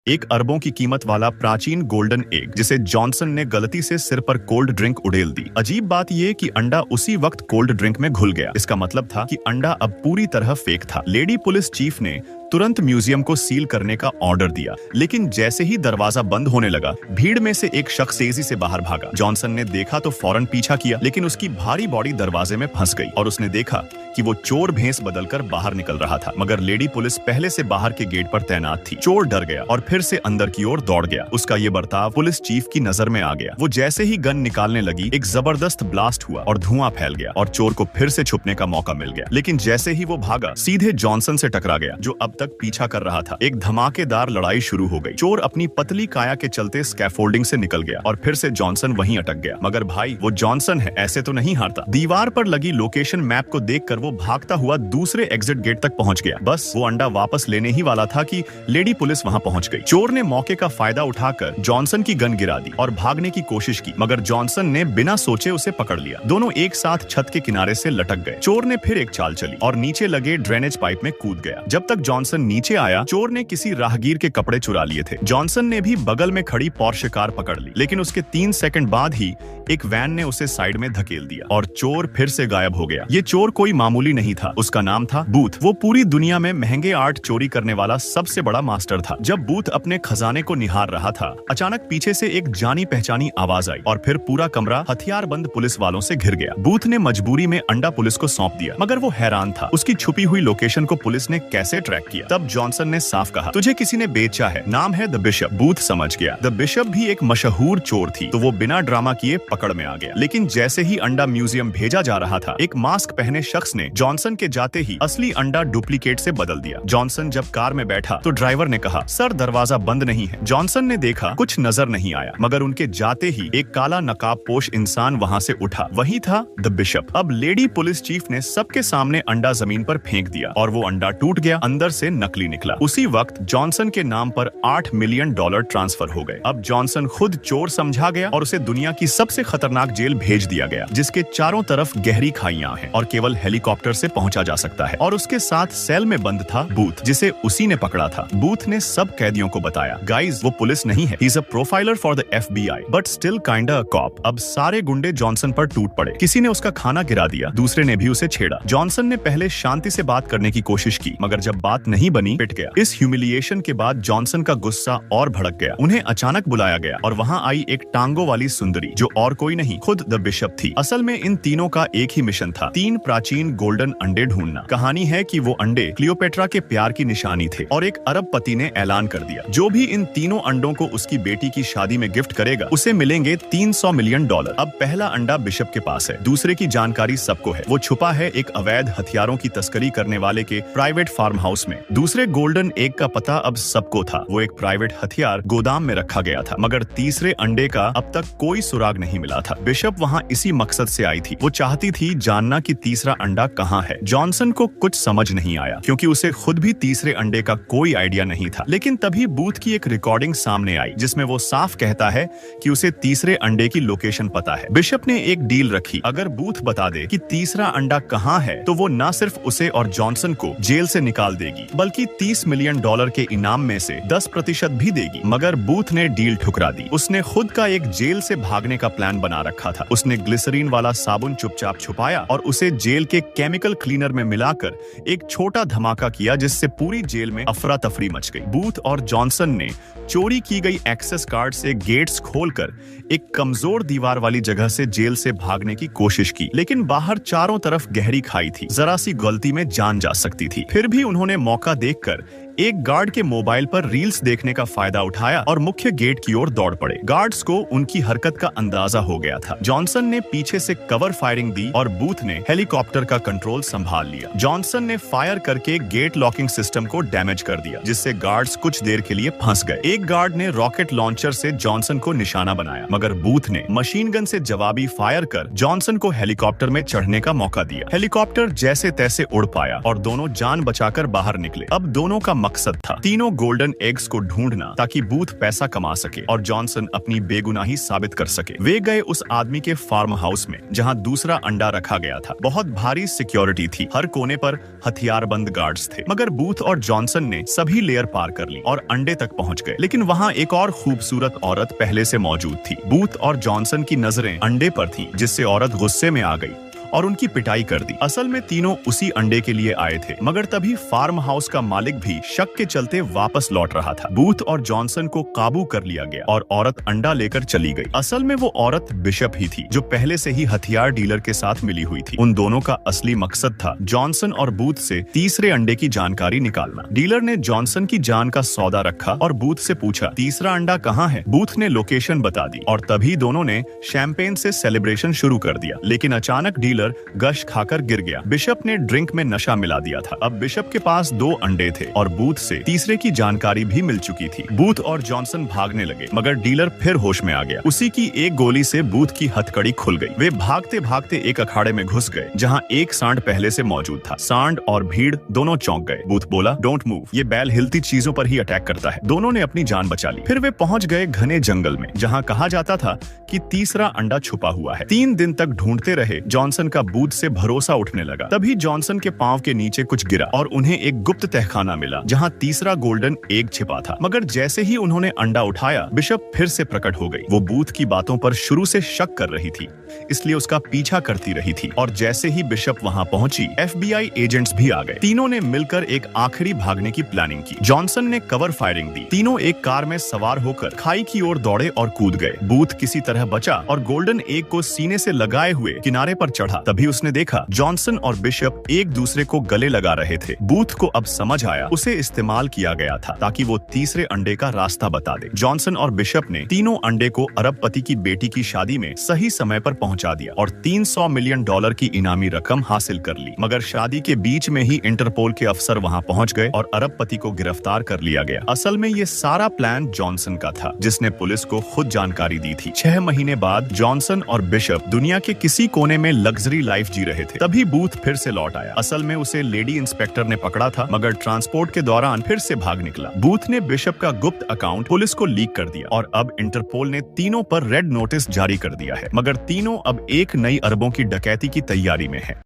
एक अरबों की कीमत वाला प्राचीन गोल्डन एग जिसे जॉनसन ने गलती से सिर पर कोल्ड ड्रिंक उड़ेल दी। अजीब बात यह कि अंडा उसी वक्त कोल्ड ड्रिंक में घुल गया। इसका मतलब था कि अंडा अब पूरी तरह फेक था। लेडी पुलिस चीफ ने तुरंत म्यूजियम को सील करने का ऑर्डर दिया, लेकिन जैसे ही दरवाजा बंद होने लगा, भीड़ में से एक शख्स तेजी से बाहर भागा। जॉनसन ने देखा तो फौरन पीछा किया, लेकिन उसकी भारी बॉडी दरवाजे में फंस गई और उसने देखा कि वो चोर भेस बदलकर बाहर निकल रहा था। मगर लेडी पुलिस पहले से बाहर के गेट पर तैनात थी। चोर डर गया और फिर से अंदर की ओर दौड़ गया। उसका ये बर्ताव पुलिस चीफ की नजर में आ गया। वो जैसे ही गन निकालने लगी, एक जबरदस्त ब्लास्ट हुआ और धुआं फैल गया और चोर को फिर से छुपने का मौका मिल गया। लेकिन जैसे ही वो भागा, सीधे जॉनसन से टकरा गया, जो अब तक पीछा कर रहा था। एक धमाकेदार लड़ाई शुरू हो गई। चोर अपनी पतली काया के चलते स्कैफोल्डिंग से निकल गया और फिर से जॉनसन वहीं अटक गया। मगर भाई, वो जॉनसन है, ऐसे तो नहीं हारता। दीवार पर लगी लोकेशन मैप को देखकर वो भागता हुआ दूसरे एग्जिट गेट तक पहुंच गया। बस वो अंडा वापस लेने ही वाला था कि लेडी पुलिस वहां पहुंच गई। चोर ने मौके का फायदा उठाकर जॉनसन की गन गिरा दी और भागने की कोशिश की, मगर जॉनसन ने बिना सोचे उसे पकड़ लिया। दोनों एक साथ छत के किनारे से लटक गए। चोर ने फिर एक चाल चली और नीचे लगे ड्रेनेज पाइप में कूद गया। जब तक जॉनसन नीचे आया, चोर ने किसी राहगीर के कपड़े चुरा लिए थे। जॉनसन ने भी बगल में खड़ी पोर्शे कार पकड़ ली, लेकिन उसके 3 सेकंड बाद ही एक वैन ने उसे साइड में धकेल दिया और चोर फिर से गायब हो गया। ये चोर कोई मामूली नहीं था, उसका नाम था बूथ। वो पूरी दुनिया में महंगे आर्ट चोरी करने वाला सबसे बड़ा मास्टर था। जब बूथ अपने खजाने को निहार रहा था, अचानक पीछे से एक जानी पहचानी आवाज आई और फिर पूरा कमरा हथियारबंद पुलिस वालों से घिर गया। बूथ ने मजबूरी में अंडा पुलिस को सौंप दिया, मगर वो हैरान था, उसकी छुपी हुई लोकेशन को पुलिस ने कैसे ट्रैक किया। तब जॉनसन ने साफ कहा, तुझे किसी ने बेचा है, नाम है द बिशप। बूथ समझ गया, द बिशप भी एक मशहूर चोर थी, तो वो बिना ड्रामा किए पकड़ में आ गया। लेकिन जैसे ही अंडा म्यूजियम भेजा जा रहा था, एक मास्क पहने शख्स ने जॉनसन के जाते ही असली अंडा डुप्लीकेट से बदल दिया। जॉनसन जब कार में बैठा तो ड्राइवर ने कहा, सर दरवाजा बंद नहीं है। जॉनसन ने देखा, कुछ नजर नहीं आया, मगर उनके जाते ही एक काला नकाबपोश इंसान वहां से उठा। वही था द बिशप। अब लेडी पुलिस चीफ ने सबके सामने अंडा जमीन पर फेंक दिया और वो अंडा टूट गया, अंदर से नकली निकला। उसी वक्त जॉनसन के नाम पर $8 मिलियन ट्रांसफर हो गए। अब जॉनसन खुद चोर समझा गया और उसे दुनिया की सबसे खतरनाक जेल भेज दिया गया, जिसके चारों तरफ गहरी खाइयां हैं और केवल हेलीकॉप्टर से पहुंचा जा सकता है। और उसके साथ सेल में बंद था बूथ, जिसे उसी ने पकड़ा था। बूथ ने सब कैदियों को बताया, गाइस वो पुलिस नहीं है, he is a profiler for the FBI, but still kinda a cop. अब सारे गुंडे जॉनसन पर टूट पड़े। किसी ने उसका खाना गिरा दिया, दूसरे ने भी उसे छेड़ा। जॉनसन ने पहले शांति से बात करने की कोशिश की, मगर जब बात नहीं बनी, पिट गया। इस ह्यूमिलिएशन के बाद जॉनसन का गुस्सा और भड़क गया। उन्हें अचानक बुलाया गया और वहां आई एक टांगों वाली सुंदरी, जो और कोई नहीं, खुद द बिशप थी। असल में इन तीनों का एक ही मिशन था, 3 प्राचीन गोल्डन अंडे ढूंढना। कहानी है कि वो अंडे क्लियोपेट्रा के प्यार की निशानी थे और एक अरब पति ने ऐलान कर दिया, जो भी इन तीनों अंडों को उसकी बेटी की शादी में गिफ्ट करेगा, उसे मिलेंगे $300 मिलियन। अब पहला अंडा बिशप के पास है, दूसरे की जानकारी सबको है। वो छुपा है एक अवैध हथियारों की तस्करी करने वाले के प्राइवेट फार्म हाउस में। दूसरे गोल्डन एग का पता अब सबको था, वो एक प्राइवेट हथियार गोदाम में रखा गया था। मगर तीसरे अंडे का अब तक कोई सुराग नहीं मिला था। बिशप वहां इसी मकसद से आई थी, वो चाहती थी जानना कि तीसरा अंडा कहां है। जॉनसन को कुछ समझ नहीं आया, क्योंकि उसे खुद भी तीसरे अंडे का कोई आइडिया नहीं था। लेकिन तभी बूथ की एक रिकॉर्डिंग सामने आई, जिसमें वो साफ कहता है कि उसे तीसरे अंडे की लोकेशन पता है। बिशप ने एक डील रखी, अगर बूथ बता दे कि तीसरा अंडा कहां है, तो वो न सिर्फ उसे और जॉनसन को जेल से निकाल देगी, बल्कि $30 मिलियन के इनाम में से 10% भी देगी। मगर बूथ ने डील ठुकरा दी। उसने खुद का एक जेल से भागने का प्लान बना रखा था। उसने ग्लिसरीन वाला साबुन चुपचाप छुपाया और उसे जेल के केमिकल क्लीनर में मिलाकर एक छोटा धमाका किया, जिससे पूरी जेल में अफरा तफरी मच गई। बूथ और जॉनसन ने चोरी की गई एक्सेस कार्ड से गेट्स खोलकर एक कमजोर दीवार वाली जगह से जेल से भागने की कोशिश की, लेकिन बाहर चारों तरफ गहरी खाई थी, जरा सी गलती में जान जा सकती थी। फिर भी उन्होंने मौका देखकर एक गार्ड के मोबाइल पर रील्स देखने का फायदा उठाया और मुख्य गेट की ओर दौड़ पड़े। गार्ड्स को उनकी हरकत का अंदाजा हो गया था। जॉनसन ने पीछे से कवर फायरिंग दी और बूथ ने हेलीकॉप्टर का कंट्रोल संभाल लिया। जॉनसन ने फायर करके गेट लॉकिंग सिस्टम को डैमेज कर दिया, जिससे गार्ड्स कुछ देर के लिए फंस गए। एक गार्ड ने रॉकेट लॉन्चर से जॉनसन को निशाना बनाया, मगर बूथ ने मशीन गन से जवाबी फायर कर जॉनसन को हेलीकॉप्टर में चढ़ने का मौका दिया। हेलीकॉप्टर जैसे तैसे उड़ पाया और दोनों जान बचाकर बाहर निकले। अब दोनों का मकसद था तीनों गोल्डन एग्स को ढूंढना ताकि बूथ पैसा कमा सके और जॉनसन अपनी बेगुनाही साबित कर सके। वे गए उस आदमी के फार्म हाउस में जहां दूसरा अंडा रखा गया था। बहुत भारी सिक्योरिटी थी, हर कोने पर हथियारबंद गार्ड्स थे, मगर बूथ और जॉनसन ने सभी लेयर पार कर ली और अंडे तक पहुंच गए। लेकिन वहां एक और खूबसूरत औरत पहले से मौजूद थी। बूथ और जॉनसन की नजरें अंडे पर थीं, जिससे औरत गुस्से में आ गई और उनकी पिटाई कर दी। असल में तीनों उसी अंडे के लिए आए थे, मगर तभी फार्म हाउस का मालिक भी शक के चलते वापस लौट रहा था। बूथ और जॉनसन को काबू कर लिया गया और औरत अंडा लेकर चली गई। असल में वो औरत बिशप ही थी, जो पहले से ही हथियार डीलर के साथ मिली हुई थी। उन दोनों का असली मकसद था जॉनसन और बूथ से तीसरे अंडे की जानकारी निकालना। डीलर ने जॉनसन की जान का सौदा रखा और बूथ से पूछा, तीसरा अंडा कहाँ है? बूथ ने लोकेशन बता दी और तभी दोनों ने शैंपेन से सेलिब्रेशन शुरू कर दिया। लेकिन अचानक डीलर गश खाकर गिर गया। बिशप ने ड्रिंक में नशा मिला दिया था। अब बिशप के पास 2 अंडे थे और बूथ से तीसरे की जानकारी भी मिल चुकी थी। बूथ और जॉनसन भागने लगे, मगर डीलर फिर होश में आ गया। उसी की एक गोली से बूथ की हथकड़ी खुल गई। वे भागते भागते एक अखाड़े में घुस गए जहां एक सांड पहले से मौजूद था। सांड और भीड़ दोनों चौंक गए। बूथ बोला, डोंट मूव, ये बैल हिलती चीजों पर ही अटैक करता है। दोनों ने अपनी जान बचा ली। फिर वे पहुंच गए घने जंगल में, जहां कहा जाता था कि तीसरा अंडा छुपा हुआ है। 3 दिन तक ढूंढते रहे। जॉनसन का बूथ से भरोसा उठने लगा। तभी जॉनसन के पांव के नीचे कुछ गिरा और उन्हें एक गुप्त तहखाना मिला जहां तीसरा गोल्डन एग छिपा था। मगर जैसे ही उन्होंने अंडा उठाया, बिशप फिर से प्रकट हो गई। वो बूथ की बातों पर शुरू से शक कर रही थी, इसलिए उसका पीछा करती रही थी। और जैसे ही बिशप वहां पहुंची, FBI एजेंट्स भी आ गए। तीनों ने मिलकर एक आखिरी भागने की प्लानिंग की। जॉनसन ने कवर फायरिंग दी। तीनों एक कार में सवार होकर खाई की ओर दौड़े और कूद गए। बूथ किसी तरह बचा और गोल्डन एग को सीने से लगाए हुए किनारे पर चढ़ा। तभी उसने देखा जॉनसन और बिशप एक दूसरे को गले लगा रहे थे। बूथ को अब समझ आया उसे इस्तेमाल किया गया था ताकि वो तीसरे अंडे का रास्ता बता दे। जॉनसन और बिशप ने तीनों अंडे को अरबपति की बेटी की शादी में सही समय पर पहुंचा दिया और $300 मिलियन की इनामी रकम हासिल कर ली। मगर शादी के बीच में ही इंटरपोल के अफसर वहां पहुंच गए और अरबपति को गिरफ्तार कर लिया गया। असल में ये सारा प्लान जॉनसन का था, जिसने पुलिस को खुद जानकारी दी थी। 6 महीने बाद जॉनसन और बिशप दुनिया के किसी कोने में लग्जरी लाइफ जी रहे थे। तभी बूथ फिर से लौट आया। असल में उसे लेडी इंस्पेक्टर ने पकड़ा था, मगर ट्रांसपोर्ट के दौरान फिर से भाग निकला। बूथ ने बिशप का गुप्त अकाउंट पुलिस को लीक कर दिया और अब इंटरपोल ने तीनों पर रेड नोटिस जारी कर दिया है। मगर तीनों अब एक नई अरबों की डकैती की तैयारी में है।